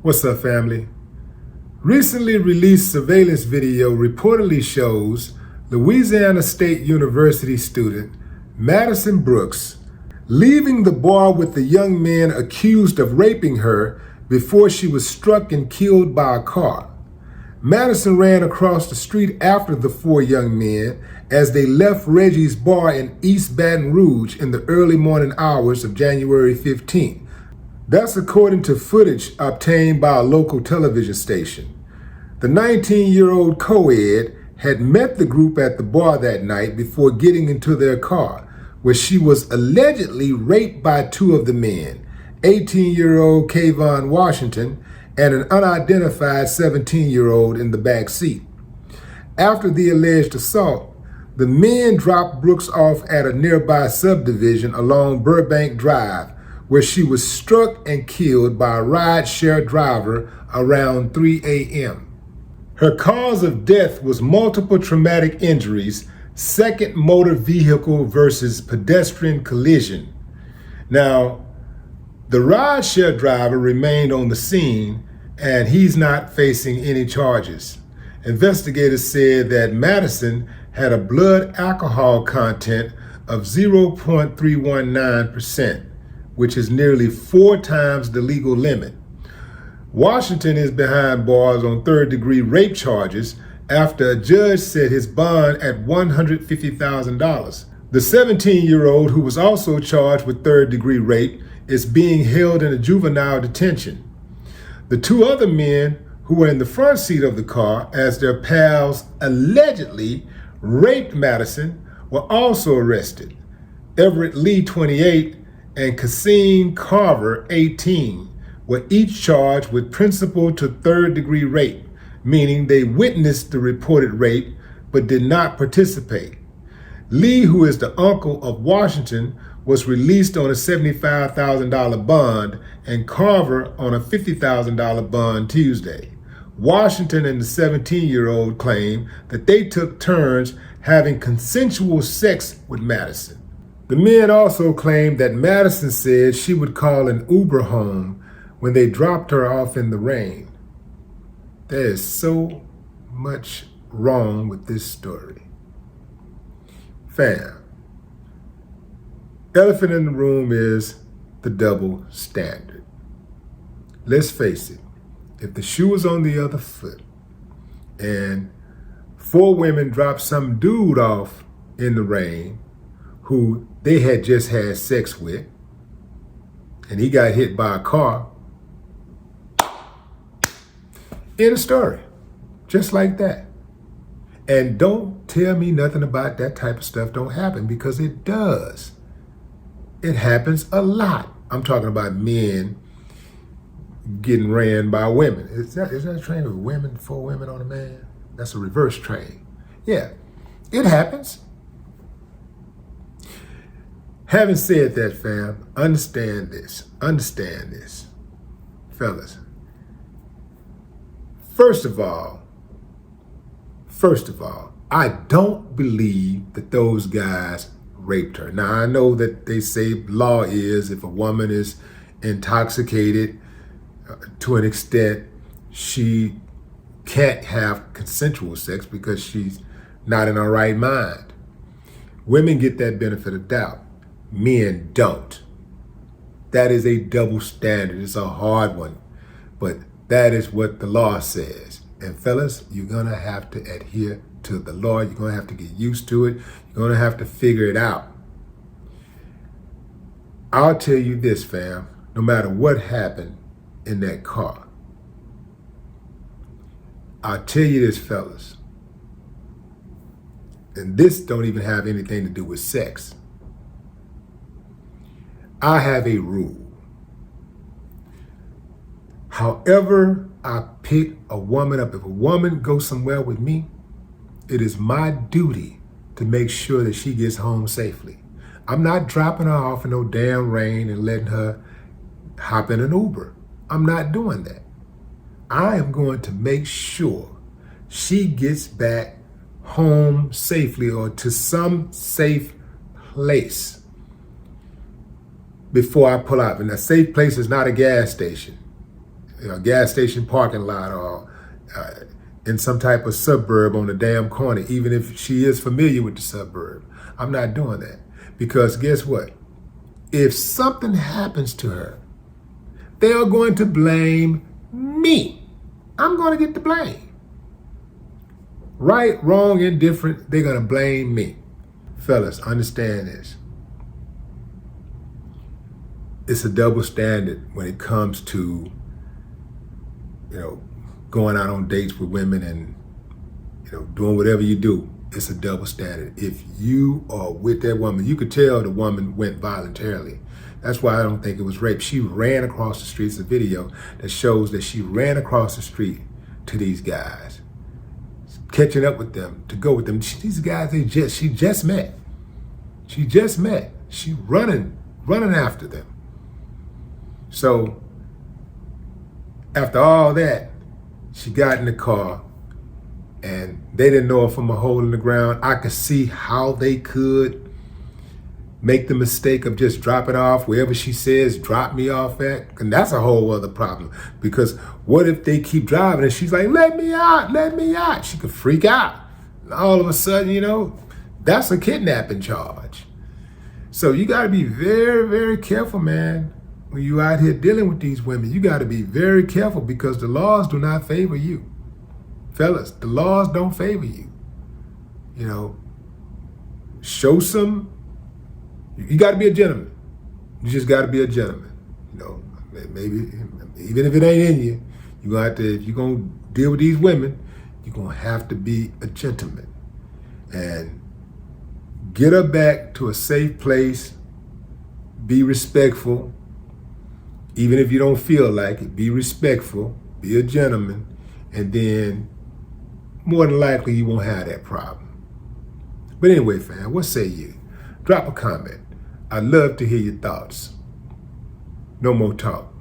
What's up, family? Recently released surveillance video reportedly shows Louisiana State University student Madison Brooks leaving the bar with the young man accused of raping her before she was struck and killed by a car. Madison ran across the street after the four young men as they left Reggie's bar in East Baton Rouge in the early morning hours of January 15th. That's according to footage obtained by a local television station. The 19-year-old co-ed had met the group at the bar that night before getting into their car, where she was allegedly raped by two of the men, 18-year-old Kayvon Washington and an unidentified 17-year-old in the back seat. After the alleged assault, the men dropped Brooks off at a nearby subdivision along Burbank Drive, where she was struck and killed by a ride-share driver around 3 a.m. Her cause of death was multiple traumatic injuries, second motor vehicle versus pedestrian collision. Now, the ride-share driver remained on the scene and he's not facing any charges. Investigators said that Madison had a blood alcohol content of 0.319%. which is nearly 4 times the legal limit. Washington is behind bars on third-degree rape charges after a judge set his bond at $150,000. The 17-year-old, who was also charged with third-degree rape, is being held in a juvenile detention. The two other men who were in the front seat of the car as their pals allegedly raped Madison were also arrested. Everett Lee, 28, and Cassine Carver, 18, were each charged with principal to third-degree rape, meaning they witnessed the reported rape but did not participate. Lee, who is the uncle of Washington, was released on a $75,000 bond and Carver on a $50,000 bond Tuesday. Washington and the 17-year-old claim that they took turns having consensual sex with Madison. The men also claimed that Madison said she would call an Uber home when they dropped her off in the rain. There is so much wrong with this story. Fam, elephant in the room is the double standard. Let's face it, if the shoe was on the other foot and 4 women dropped some dude off in the rain who they had just had sex with, and he got hit by a car, end of story, just like that. And don't tell me nothing about that type of stuff don't happen, because it does. It happens a lot. I'm talking about men getting ran by women. Is that a train with women, 4 women on a man? That's a reverse train. Yeah, it happens. Having said that, fam, understand this, fellas. First of all, I don't believe that those guys raped her. Now, I know that they say law is if a woman is intoxicated to an extent, she can't have consensual sex because she's not in her right mind. Women get that benefit of doubt. Men don't. That is a double standard. It's a hard one, but that is what the law says. And fellas, you're gonna have to adhere to the law. You're gonna have to get used to it. You're gonna have to figure it out. I'll tell you this, fam, no matter what happened in that car, I'll tell you this, fellas, and this don't even have anything to do with sex. I have a rule. However I pick a woman up, if a woman goes somewhere with me, it is my duty to make sure that she gets home safely. I'm not dropping her off in no damn rain and letting her hop in an Uber. I'm not doing that. I am going to make sure she gets back home safely or to some safe place before I pull out. And a safe place is not a gas station. a gas station parking lot or in some type of suburb on the damn corner, even if she is familiar with the suburb. I'm not doing that. Because guess what? If something happens to her, they are going to blame me. I'm going to get the blame. Right, wrong, indifferent, they're going to blame me. Fellas, understand this. It's a double standard when it comes to, going out on dates with women and, doing whatever you do. It's a double standard. If you are with that woman, you could tell the woman went voluntarily. That's why I don't think it was rape. She ran across the street. It's a video that shows that she ran across the street to these guys, catching up with them, to go with them. These guys, she just met. She running after them. So after all that, she got in the car and they didn't know her from a hole in the ground. I could see how they could make the mistake of just dropping off wherever she says, drop me off at. And that's a whole other problem. Because what if they keep driving and she's like, let me out. She could freak out. And all of a sudden, that's a kidnapping charge. So you got to be very, very careful, man. When you out here dealing with these women, you got to be very careful because the laws do not favor you. Fellas, the laws don't favor you. Show some. You got to be a gentleman. You just got to be a gentleman. Maybe even if it ain't in you, you gonna have to. If you're gonna deal with these women, you're gonna have to be a gentleman and get her back to a safe place. Be respectful, even if you don't feel like it. Be respectful. Be a gentleman, and then more than likely you won't have that problem. But anyway, fam, what say you? Drop a comment. I'd love to hear your thoughts. No more talk.